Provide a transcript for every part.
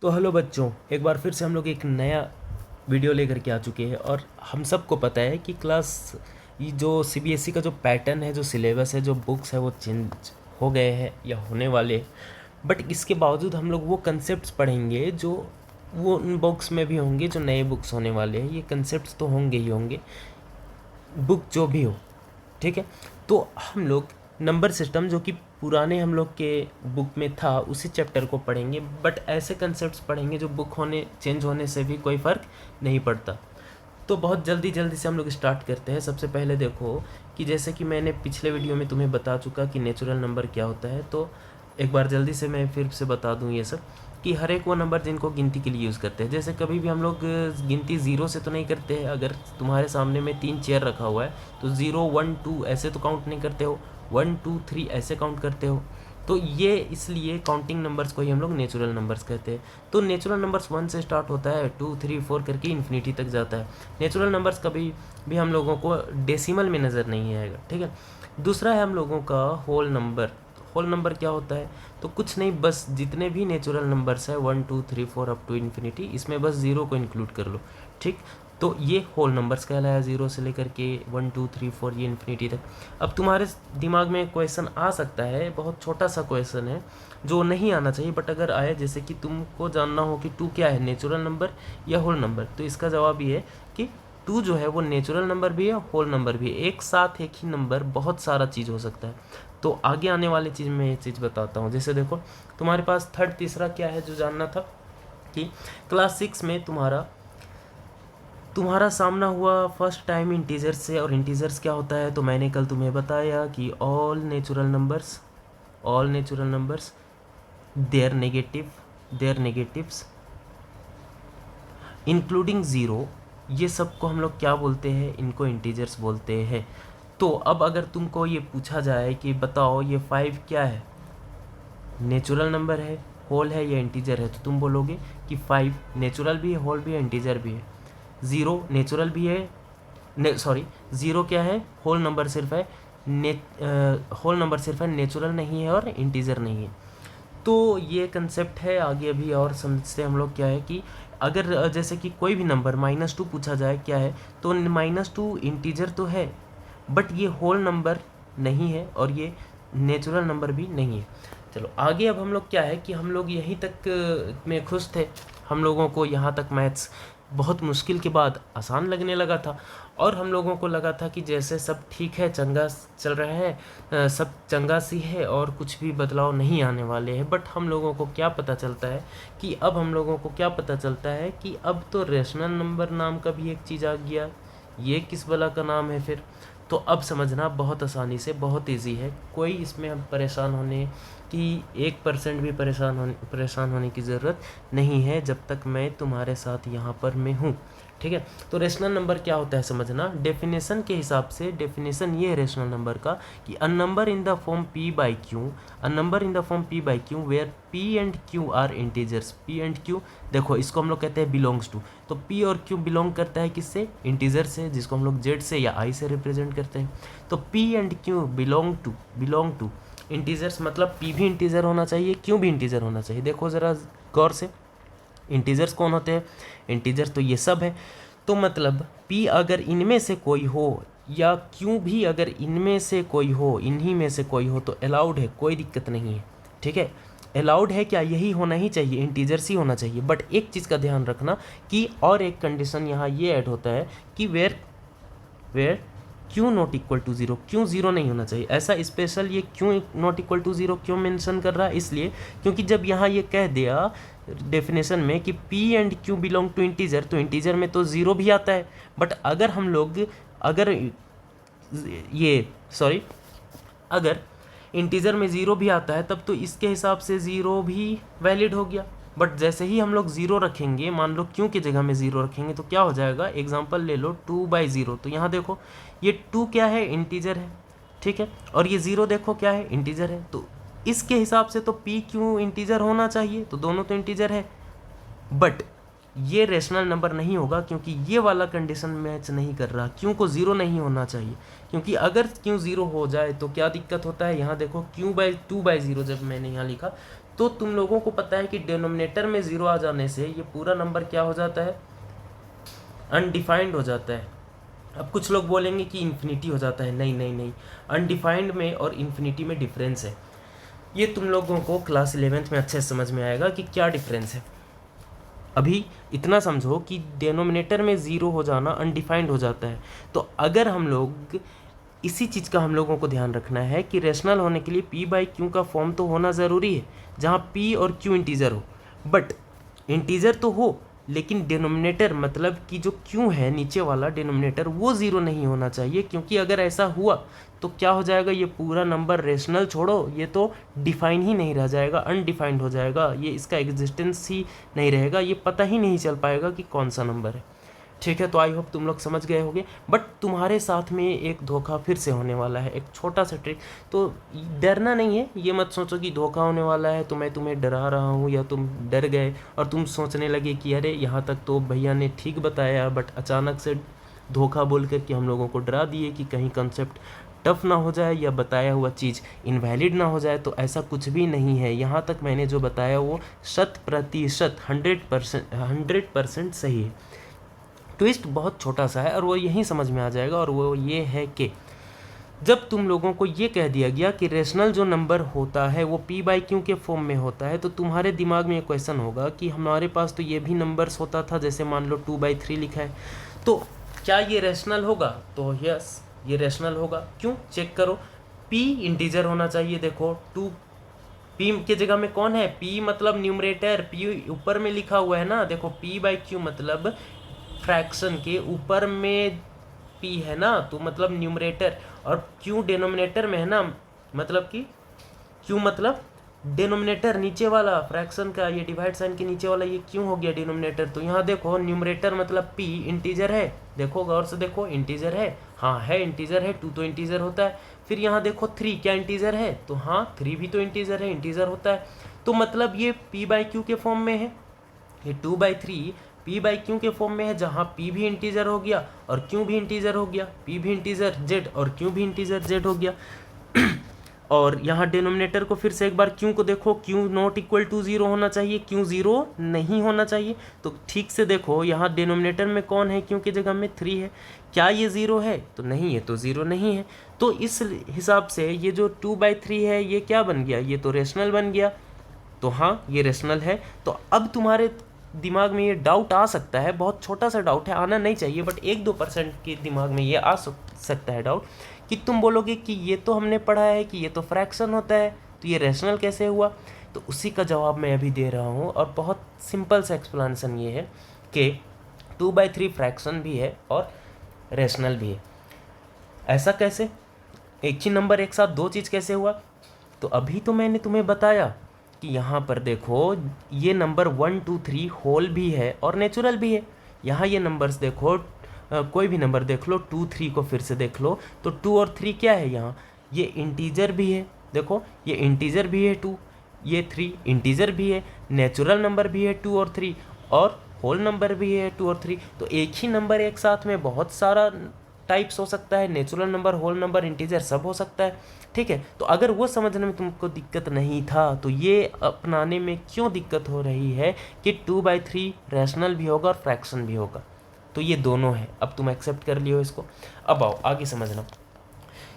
तो हेलो बच्चों, एक बार फिर से हम लोग एक नया वीडियो लेकर के आ चुके हैं। और हम सबको पता है कि क्लास ये जो सीबीएसई का जो पैटर्न है, जो सिलेबस है, जो बुक्स है, वो चेंज हो गए हैं या होने वाले हैं। बट इसके बावजूद हम लोग वो कंसेप्ट पढ़ेंगे जो वो उन बुक्स में भी होंगे, जो नए बुक्स होने वाले हैं। ये कंसेप्ट तो होंगे ही होंगे, बुक जो भी हो, ठीक है। तो हम लोग नंबर सिस्टम जो कि पुराने हम लोग के बुक में था, उसी चैप्टर को पढ़ेंगे। बट ऐसे कंसेप्ट्स पढ़ेंगे जो बुक होने चेंज होने से भी कोई फ़र्क नहीं पड़ता। तो बहुत जल्दी जल्दी से हम लोग स्टार्ट करते हैं। सबसे पहले देखो कि जैसे कि मैंने पिछले वीडियो में तुम्हें बता चुका कि नेचुरल नंबर क्या होता है। तो एक बार जल्दी से मैं फिर से बता दूं ये सब कि हर एक वो नंबर जिनको गिनती के लिए यूज़ करते हैं। जैसे कभी भी हम लोग गिनती ज़ीरो से तो नहीं करते हैं। अगर तुम्हारे सामने में 3 चेयर रखा हुआ है तो 0 1 2 ऐसे तो काउंट नहीं करते हो, 1 2 3 ऐसे काउंट करते हो। तो ये इसलिए काउंटिंग नंबर्स को ही हम लोग नेचुरल नंबर्स कहते हैं। तो नेचुरल नंबर्स 1 से स्टार्ट होता है, 2 3 4 करके इन्फिनिटी तक जाता है। नेचुरल नंबर्स कभी भी हम लोगों को डेसिमल में नज़र नहीं आएगा, ठीक है। दूसरा है हम लोगों का होल नंबर। होल नंबर क्या होता है? तो कुछ नहीं, बस जितने भी नेचुरल नंबर्स है 1 2 3 4 अप टू इन्फिनिटी, इसमें बस ज़ीरो को इंक्लूड कर लो, ठीक। तो ये होल नंबर्स कहलाया, ज़ीरो से लेकर के 1 2 3 4 ये इन्फिनिटी तक। अब तुम्हारे दिमाग में क्वेश्चन आ सकता है, बहुत छोटा सा क्वेश्चन है जो नहीं आना चाहिए, बट अगर आए, जैसे कि तुमको जानना हो कि 2 क्या है, नेचुरल नंबर या होल नंबर, तो इसका जवाब ये है कि 2 जो है वो नेचुरल नंबर भी है, होल नंबर भी है। एक साथ एक ही नंबर बहुत सारा चीज़ हो सकता है। तो आगे आने वाली चीज़ में ये चीज़ बताता हूँ। जैसे देखो तुम्हारे पास थर्ड तीसरा क्या है जो जानना था कि क्लास 6 में तुम्हारा सामना हुआ फर्स्ट टाइम इंटीजर्स से। और इंटीजर्स क्या होता है? तो मैंने कल तुम्हें बताया कि all natural numbers their negatives including zero, ये सब को हम लोग क्या बोलते हैं? इनको इंटीजर्स बोलते हैं। तो अब अगर तुमको ये पूछा जाए कि बताओ ये 5 क्या है, नेचुरल नंबर है, होल है या इंटीजर है, तो तुम बोलोगे कि 5 नेचुरल भी है, होल भी है, इंटीजर भी है। 0 नेचुरल भी है, सॉरी 0 क्या है? होल नंबर सिर्फ है, होल नंबर सिर्फ है, नेचुरल नहीं है और इंटीजर नहीं है। तो ये कंसेप्ट है। आगे अभी और समझते हम लोग क्या है कि अगर जैसे कि कोई भी नंबर -2 पूछा जाए क्या है, तो -2 इंटीजर तो है, बट ये होल नंबर नहीं है और ये नेचुरल नंबर भी नहीं है। चलो आगे अब हम लोग क्या है कि हम लोग यहीं तक में खुश थे। हम लोगों को यहाँ तक मैथ्स बहुत मुश्किल के बाद आसान लगने लगा था, और हम लोगों को लगा था कि जैसे सब ठीक है, चंगा चल रहा है, सब चंगा सी है और कुछ भी बदलाव नहीं आने वाले हैं। बट हम लोगों को क्या पता चलता है कि अब तो रेशनल नंबर नाम का भी एक चीज़ आ गया। ये किस बला का नाम है फिर? तो अब समझना बहुत आसानी से, बहुत इजी है। कोई इसमें हम परेशान होने की 1% भी परेशान होने की ज़रूरत नहीं है, जब तक मैं तुम्हारे साथ यहाँ पर मैं हूँ, ठीक है। तो रेशनल नंबर क्या होता है समझना। डेफिनेशन के हिसाब से डेफिनेशन ये है रेशनल नंबर का कि a number in the form p by q where p and q are integers. p and q देखो, इसको हम लोग कहते हैं बिलोंग्स टू। तो p और q बिलोंग करता है किससे? इंटीजर से, जिसको हम लोग z से या i से रिप्रेजेंट करते हैं। तो p and q belong to integers, मतलब p भी इंटीजर होना चाहिए, q भी इंटीजर होना चाहिए। देखो ज़रा गौर से, इंटीजर्स कौन होते हैं? इंटीजर तो ये सब है। तो मतलब p अगर इनमें से कोई हो या q भी अगर इनमें से कोई हो, इन्हीं में से कोई हो, तो अलाउड है, कोई दिक्कत नहीं है, ठीक है। अलाउड है क्या? यही होना ही चाहिए, इंटीजर्स ही होना चाहिए। बट एक चीज़ का ध्यान रखना कि और एक कंडीशन यहाँ ये ऐड होता है कि वेयर क्यों नॉट इक्वल टू ज़ीरो, क्यों ज़ीरो नहीं होना चाहिए। ऐसा स्पेशल ये क्यों नॉट इक्वल टू ज़ीरो क्यों मेंशन कर रहा है? इसलिए क्योंकि जब यहाँ ये कह दिया डेफिनेशन में कि p and q belong to integer, तो इंटीजर में तो ज़ीरो भी आता है। बट अगर हम लोग अगर इंटीजर में ज़ीरो भी आता है, तब तो इसके हिसाब से ज़ीरो भी वैलिड हो गया। बट जैसे ही हम लोग ज़ीरो रखेंगे, मान लो क्यों की जगह में ज़ीरो रखेंगे, तो क्या हो जाएगा? एग्जांपल ले लो 2/0। तो यहाँ देखो ये 2 क्या है? इंटीजर है, ठीक है। और ये 0 देखो क्या है? इंटीजर है। तो इसके हिसाब से तो p क्यों इंटीजर होना चाहिए, तो दोनों तो इंटीजर है। बट ये रेशनल नंबर नहीं होगा क्योंकि ये वाला कंडीशन मैच नहीं कर रहा। क्यों को 0 नहीं होना चाहिए, क्योंकि अगर क्यों 0 हो जाए तो क्या दिक्कत होता है? यहाँ देखो q/2/0 जब मैंने यहाँ लिखा तो तुम लोगों को पता है कि डिनोमिनेटर में 0 आ जाने से ये पूरा नंबर क्या हो जाता है, अनडिफाइंड हो जाता है। अब कुछ लोग बोलेंगे कि इन्फिनिटी हो जाता है, नहीं नहीं नहीं, अनडिफाइंड में और इन्फिनिटी में डिफरेंस है। ये तुम लोगों को क्लास 11th में अच्छे से समझ में आएगा कि क्या डिफरेंस है। अभी इतना समझो कि डिनोमिनेटर में 0 हो जाना अनडिफाइंड हो जाता है। तो अगर हम लोग इसी चीज़ का हम लोगों को ध्यान रखना है कि रेशनल होने के लिए पी बाई क्यू का फॉर्म तो होना ज़रूरी है, जहाँ पी और क्यू इंटीज़र हो, बट इंटीज़र तो हो लेकिन डिनोमिनेटर मतलब कि जो क्यू है नीचे वाला डिनोमिनेटर वो 0 नहीं होना चाहिए, क्योंकि अगर ऐसा हुआ तो क्या हो जाएगा, ये पूरा नंबर रेशनल छोड़ो, ये तो डिफाइन ही नहीं रह जाएगा, अनडिफाइंड हो जाएगा, ये इसका एग्जिस्टेंस ही नहीं रहेगा, ये पता ही नहीं चल पाएगा कि कौन सा नंबर है। ठीक है, तो आई होप तुम लोग समझ गए होंगे। बट तुम्हारे साथ में एक धोखा फिर से होने वाला है, एक छोटा सा ट्रिक। तो डरना नहीं है, ये मत सोचो कि धोखा होने वाला है तो मैं तुम्हें डरा रहा हूँ या तुम डर गए और तुम सोचने लगे कि अरे यहाँ तक तो भैया ने ठीक बताया, बट अचानक से धोखा बोल कर के हम लोगों को डरा दिए कि कहीं कंसेप्ट टफ ना हो जाए या बताया हुआ चीज़ इनवैलिड ना हो जाए। तो ऐसा कुछ भी नहीं है, यहाँ तक मैंने जो बताया वो 100% 100% सही है। ट्विस्ट बहुत छोटा सा है और वो यहीं समझ में आ जाएगा, और वो ये है कि जब तुम लोगों को ये कह दिया गया कि रेशनल जो नंबर होता है वो पी बाई क्यू के फॉर्म में होता है, तो तुम्हारे दिमाग में ये क्वेश्चन होगा कि हमारे पास तो ये भी नंबर्स होता था, जैसे मान लो 2/3 लिखा है, तो क्या ये रेशनल होगा? तो यस, ये रेशनल होगा। क्यों? चेक करो, पी इंटीजर होना चाहिए। देखो पी की जगह में कौन है? पी मतलब न्यूमरेटर, पी ऊपर में लिखा हुआ है ना, देखो पी बाई क्यू मतलब फ्रैक्शन के ऊपर में पी है ना, तो मतलब न्यूमरेटर, और क्यू डिनोमिनेटर में है ना, मतलब कि क्यू मतलब डिनोमिनेटर नीचे वाला फ्रैक्शन का, ये डिवाइड साइन के नीचे वाला ये क्यों हो गया डिनोमिनेटर। तो यहाँ देखो न्यूमरेटर मतलब पी इंटीजर है, देखो गौर से देखो इंटीजर है, हाँ है इंटीजर है, 2 तो इंटीजर होता है। फिर यहाँ देखो 3 क्या इंटीजर है, तो हाँ 3 भी तो इंटीजर है, इंटीजर होता है। तो मतलब ये पी बाई क्यू के फॉर्म में है, ये 2/3 पी बाई क्यू के फॉर्म में है, जहाँ पी भी इंटीजर हो गया और क्यू भी इंटीजर हो गया, पी भी इंटीजर जेड और क्यू भी इंटीजर जेड हो गया। और यहाँ डिनोमिनेटर को फिर से एक बार क्यू को देखो, क्यू नॉट इक्वल टू 0 होना चाहिए, क्यू 0 नहीं होना चाहिए। तो ठीक से देखो यहाँ डिनोमिनेटर में कौन है, क्यू की जगह में 3 है, क्या ये 0 है? तो नहीं है, तो 0 नहीं है। तो इस हिसाब से ये जो 2/3 है ये क्या बन गया, ये तो रेशनल बन गया। तो हाँ ये रेशनल है। तो अब तुम्हारे दिमाग में ये डाउट आ सकता है, बहुत छोटा सा डाउट है, आना नहीं चाहिए, बट 1-2% के दिमाग में ये आ सकता है डाउट, कि तुम बोलोगे कि ये तो हमने पढ़ा है कि ये तो फ्रैक्शन होता है, तो ये रेशनल कैसे हुआ? तो उसी का जवाब मैं अभी दे रहा हूँ, और बहुत सिंपल सा एक्सप्लेनेशन ये है कि 2/3 फ्रैक्शन भी है और रेशनल भी है। ऐसा कैसे? एक ही नंबर एक साथ दो चीज़ कैसे हुआ? तो अभी तो मैंने तुम्हें बताया कि यहाँ पर देखो ये नंबर 1 2 3 होल भी है और नेचुरल भी है। यहाँ ये नंबर्स देखो, कोई भी नंबर देख लो, 2 3 को फिर से देख लो, तो 2 और 3 क्या है यहाँ? ये इंटीजर भी है, देखो ये इंटीजर भी है 2, ये 3 इंटीजर भी है, नेचुरल नंबर भी है 2 और 3, और होल नंबर भी है 2 और 3। तो एक ही नंबर एक साथ में बहुत सारा टाइप्स हो सकता है, natural number, whole number, integer सब हो सकता है। ठीक है, तो अगर वो समझने में तुमको दिक्कत नहीं था, तो ये अपनाने में क्यों दिक्कत हो रही है कि 2/3 रैशनल भी होगा और फ्रैक्शन भी होगा? तो ये दोनों है, अब तुम एक्सेप्ट कर लियो इसको। अब आओ आगे समझना,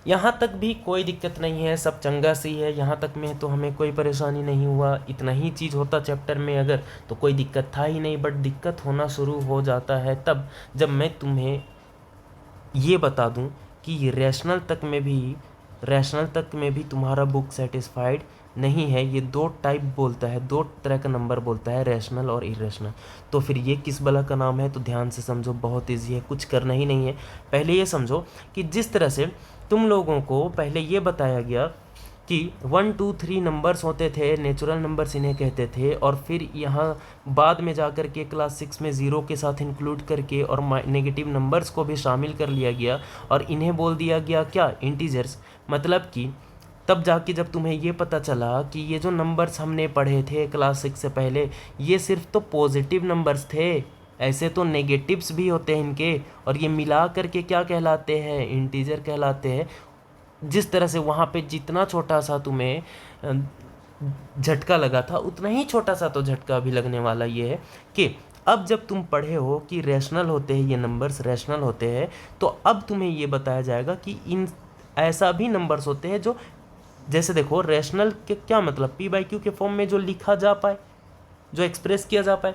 यहाँ तक भी कोई दिक्कत नहीं है, सब चंगा सी है, यहाँ तक में तो हमें कोई परेशानी नहीं हुआ। इतना ही चीज़ होता चैप्टर में अगर, तो कोई दिक्कत था ही नहीं, बट दिक्कत होना शुरू हो जाता है तब जब मैं तुम्हें ये बता दूं कि रैशनल तक में भी तुम्हारा बुक सेटिस्फाइड नहीं है। ये 2 टाइप बोलता है, 2 तरह का नंबर बोलता है, रैशनल और इरेशनल। तो फिर ये किस बला का नाम है? तो ध्यान से समझो, बहुत ईजी है, कुछ करना ही नहीं है। पहले ये समझो कि जिस तरह से तुम लोगों को पहले ये बताया गया कि 1 2 3 नंबर्स होते थे, नेचुरल नंबर्स इन्हें कहते थे, और फिर यहाँ बाद में जा कर के क्लास 6 में 0 के साथ इंक्लूड करके और नेगेटिव नंबर्स को भी शामिल कर लिया गया और इन्हें बोल दिया गया क्या? इंटीजर्स। मतलब कि तब जाके जब तुम्हें ये पता चला कि ये जो नंबर्स हमने पढ़े थे क्लास 6 से पहले, ये सिर्फ तो पॉजिटिव नंबर्स थे, ऐसे तो नेगेटिव्स भी होते हैं इनके, और ये मिला करके क्या कहलाते हैं? इंटीजर कहलाते हैं। जिस तरह से वहाँ पे जितना छोटा सा तुम्हें झटका लगा था उतना ही छोटा सा तो झटका अभी लगने वाला ये है कि अब जब तुम पढ़े हो कि रैशनल होते हैं, ये नंबर्स रैशनल होते हैं, तो अब तुम्हें ये बताया जाएगा कि इन ऐसा भी नंबर्स होते हैं जो, जैसे देखो रैशनल के क्या मतलब, पी बाई क्यू के फॉर्म में जो लिखा जा पाए, जो एक्सप्रेस किया जा पाए।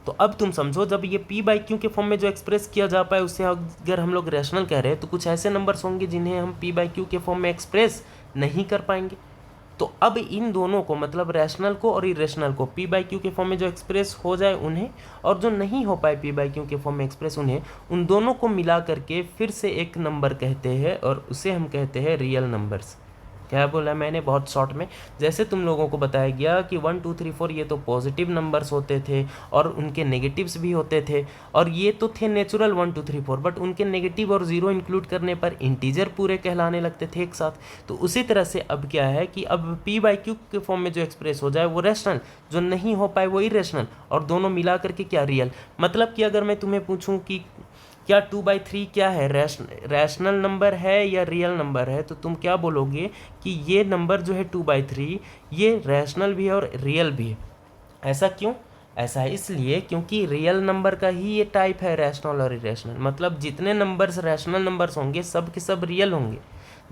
तो अब तुम समझो, जब ये पी बाई क्यू के फॉर्म में जो एक्सप्रेस किया जा पाए उससे अगर हम लोग रैशनल कह रहे हैं, तो कुछ ऐसे नंबर्स होंगे जिन्हें हम पी बाई क्यू के फॉर्म में एक्सप्रेस नहीं कर पाएंगे। तो अब इन दोनों को, मतलब रैशनल को और इरेशनल को, पी बाई क्यू के फॉर्म में जो एक्सप्रेस हो जाए उन्हें, और जो नहीं हो पाए पी बाई क्यू के फॉर्म में एक्सप्रेस उन्हें, उन दोनों को मिला करके फिर से एक नंबर कहते हैं और उसे हम कहते हैं रियल नंबर्स। क्या बोला मैंने बहुत शॉर्ट में, जैसे तुम लोगों को बताया गया कि 1 2 3 4 ये तो पॉजिटिव नंबर्स होते थे और उनके नेगेटिव्स भी होते थे, और ये तो थे नेचुरल 1 2 3 4, बट उनके नेगेटिव और ज़ीरो इंक्लूड करने पर इंटीजर पूरे कहलाने लगते थे एक साथ। तो उसी तरह से अब क्या है कि अब पी बाई क्यू के फॉर्म में जो एक्सप्रेस हो जाए वो रैशनल, जो नहीं हो पाए वो इरेशनल, और दोनों मिला करके क्या रियल। मतलब कि अगर मैं तुम्हें पूछूं कि क्या 2/3 क्या है, रैशनल नंबर है या रियल नंबर है, तो तुम क्या बोलोगे कि ये नंबर जो है 2/3 ये रैशनल भी है और रियल भी है। ऐसा क्यों? ऐसा है इसलिए क्योंकि रियल नंबर का ही ये टाइप है, रैशनल और इरेशनल। मतलब जितने नंबर्स रैशनल नंबर्स होंगे सब के सब रियल होंगे,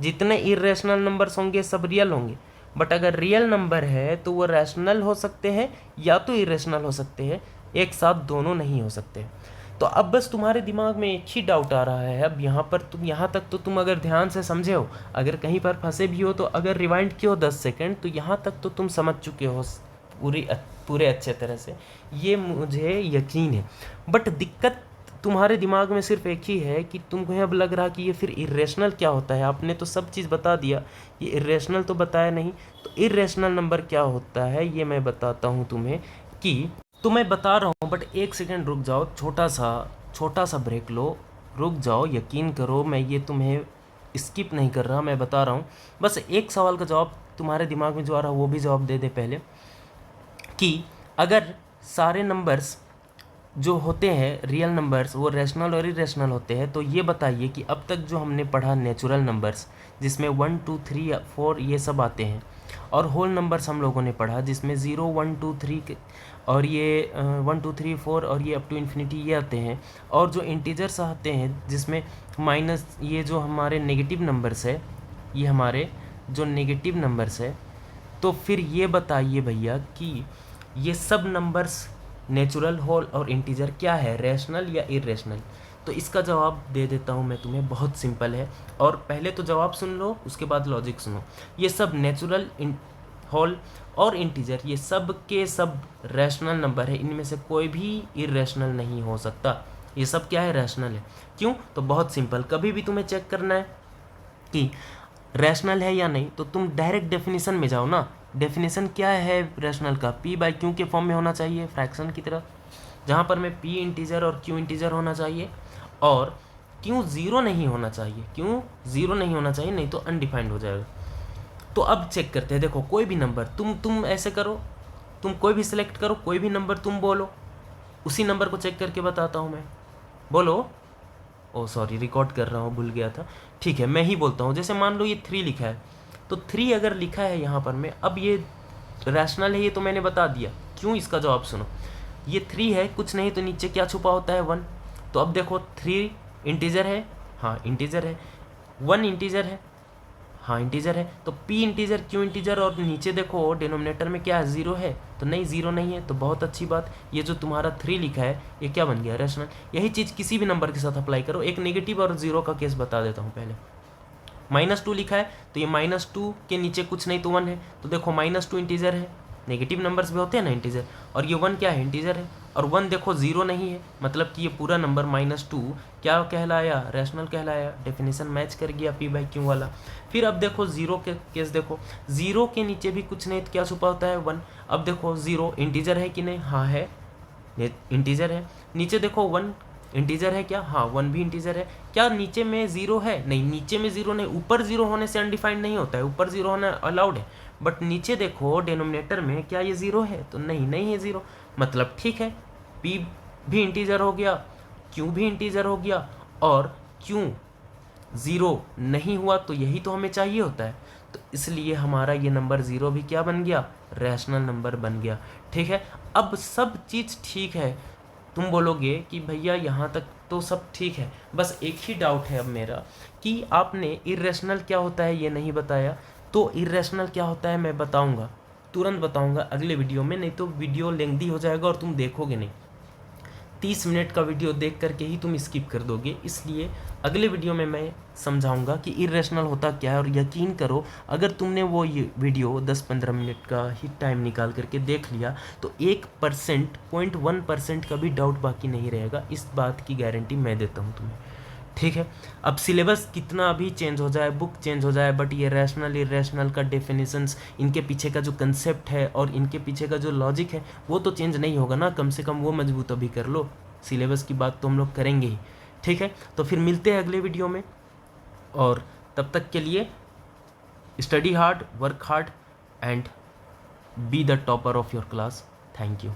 जितने इरेशनल नंबर्स होंगे सब रियल होंगे। बट अगर रियल नंबर है तो वो रैशनल हो सकते हैं या तो इरेशनल हो सकते हैं, एक साथ दोनों नहीं हो सकते। तो अब बस तुम्हारे दिमाग में एक ही डाउट आ रहा है, अब यहाँ पर तुम, यहाँ तक तो तुम अगर ध्यान से समझे हो, अगर कहीं पर फंसे भी हो तो अगर रिवाइंड किए हो 10 सेकेंड, तो यहाँ तक तो तुम समझ चुके हो पूरे अच्छे तरह से, ये मुझे यकीन है। बट दिक्कत तुम्हारे दिमाग में सिर्फ एक ही है कि तुमको अब लग रहा कि ये फिर इरेशनल क्या होता है। आपने तो सब चीज़ बता दिया, ये इरेशनल तो बताया नहीं। तो इरेशनल नंबर क्या होता है ये मैं बताता हूँ तुम्हें, कि तो मैं बता रहा हूँ, बट एक सेकंड रुक जाओ, छोटा सा ब्रेक लो, रुक जाओ, यकीन करो मैं ये तुम्हें स्किप नहीं कर रहा, मैं बता रहा हूँ। बस एक सवाल का जवाब तुम्हारे दिमाग में जो आ रहा है वो भी जवाब दे दे पहले, कि अगर सारे नंबर्स जो होते हैं रियल नंबर्स वो रैशनल और इरेशनल होते हैं, तो ये बताइए कि अब तक जो हमने पढ़ा नेचुरल नंबर्स जिसमें 1 2 3 4 ये सब आते हैं, और होल नंबर्स हम लोगों ने पढ़ा जिसमें 0 1 2 3 और ये 1 2 3 4 और ये अप टू इन्फिनिटी ये आते हैं, और जो इंटीजर्स आते हैं जिसमें माइनस, ये जो हमारे नेगेटिव नंबर्स है, ये हमारे जो नेगेटिव नंबर्स है, तो फिर ये बताइए भैया कि ये सब नंबर्स नेचुरल, होल और इंटीजर क्या है, रैशनल या इरेशनल। तो इसका जवाब दे देता हूँ मैं तुम्हें, बहुत सिंपल है, और पहले तो जवाब सुन लो उसके बाद लॉजिक सुनो। ये सब नेचुरल, होल और इंटीजर ये सब के सब रैशनल नंबर है, इनमें से कोई भी इरेशनल नहीं हो सकता। ये सब क्या है, रैशनल है। क्यों? तो बहुत सिंपल, कभी भी तुम्हें चेक करना है कि रैशनल है या नहीं, तो तुम डायरेक्ट डेफिनेशन में जाओ ना। डेफिनेशन क्या है रैशनल का, पी बाई क्यू के फॉर्म में होना चाहिए फ्रैक्शन की तरह, जहाँ पर में पी इंटीजर और क्यू इंटीजर होना चाहिए, और क्यू ज़ीरो नहीं होना चाहिए, क्यू ज़ीरो नहीं होना चाहिए, नहीं तो अनडिफाइंड हो जाएगा। तो अब चेक करते हैं, देखो कोई भी नंबर तुम ऐसे करो, तुम कोई भी सिलेक्ट करो, कोई भी नंबर तुम बोलो, उसी नंबर को चेक करके बताता हूँ मैं। बोलो, ओ सॉरी रिकॉर्ड कर रहा हूँ, भूल गया था। ठीक है मैं ही बोलता हूँ, जैसे मान लो ये 3 लिखा है, तो 3 अगर लिखा है यहाँ पर में, अब ये रैशनल है ये तो मैंने बता दिया। क्यों? इसका जवाब सुनो, ये 3 है, कुछ नहीं तो नीचे क्या छुपा होता है, 1। तो अब देखो 3 इंटीजर है, हाँ इंटीजर है, 1 इंटीजर है, हाँ इंटीजर है, तो पी इंटीजर क्यू इंटीजर, और नीचे देखो डिनोमिनेटर में क्या है, 0 है, तो नहीं 0 नहीं है, तो बहुत अच्छी बात, ये जो तुम्हारा 3 लिखा है ये क्या बन गया, रैशनल। यही चीज़ किसी भी नंबर के साथ अप्लाई करो। एक नेगेटिव और 0 का केस बता देता हूँ पहले। -2 लिखा है, तो ये -2 के नीचे कुछ नहीं तो 1 है, तो देखो -2 इंटीजर है, नेगेटिव नंबर्स भी होते हैं ना इंटीजर, और ये 1 क्या है, इंटीजर है, और 1 देखो 0 नहीं है, मतलब कि ये पूरा नंबर -2 क्या कहलाया, रैशनल कहलाया। डेफिनेशन मैच कर गया पी बाई क्यू वाला। फिर अब देखो 0 के केस, देखो 0 के नीचे भी कुछ नहीं तो क्या छुपा होता है, 1। अब देखो 0 इंटीजर है कि नहीं, हाँ है, इंटीजर है। नीचे देखो 1 इंटीजर है क्या, हाँ 1 भी इंटीजर है। क्या नीचे में 0 है, नहीं नीचे में 0 नहीं, ऊपर 0 होने से अनडिफाइंड नहीं होता है, ऊपर 0 होना अलाउड है। बट नीचे देखो डिनोमिनेटर में क्या ये 0 है, तो नहीं है 0, मतलब ठीक है, पी भी इंटीजर हो गया, क्यू भी इंटीजर हो गया, और क्यू 0 नहीं हुआ, तो यही तो हमें चाहिए होता है। तो इसलिए हमारा ये नंबर 0 भी क्या बन गया, रैशनल नंबर बन गया। ठीक है, अब सब चीज़ ठीक है। तुम बोलोगे कि भैया यहाँ तक तो सब ठीक है, बस एक ही डाउट है अब मेरा कि आपने इरेशनल क्या होता है ये नहीं बताया। तो इरेशनल क्या होता है मैं बताऊँगा, तुरंत बताऊँगा अगले वीडियो में, नहीं तो वीडियो लेंथी हो जाएगा और तुम देखोगे नहीं। 30 मिनट का वीडियो देख करके ही तुम स्किप कर दोगे, इसलिए अगले वीडियो में मैं समझाऊंगा कि इरेशनल होता क्या है। और यकीन करो, अगर तुमने वो ये वीडियो 10-15 मिनट का ही टाइम निकाल करके देख लिया तो 1%, 0.1% का भी डाउट बाकी नहीं रहेगा। इस बात की गारंटी मैं देता हूँ तुम्हें। ठीक है, अब सिलेबस कितना भी चेंज हो जाए, बुक चेंज हो जाए, बट ये रैशनल इरेशनल का डेफिनेशंस, इनके पीछे का जो कंसेप्ट है और इनके पीछे का जो लॉजिक है वो तो चेंज नहीं होगा ना। कम से कम वो मजबूत अभी कर लो। सिलेबस की बात तो हम लोग करेंगे ही। ठीक है, तो फिर मिलते हैं अगले वीडियो में, और तब तक के लिए study hard, work hard and be the topper of your class. Thank you.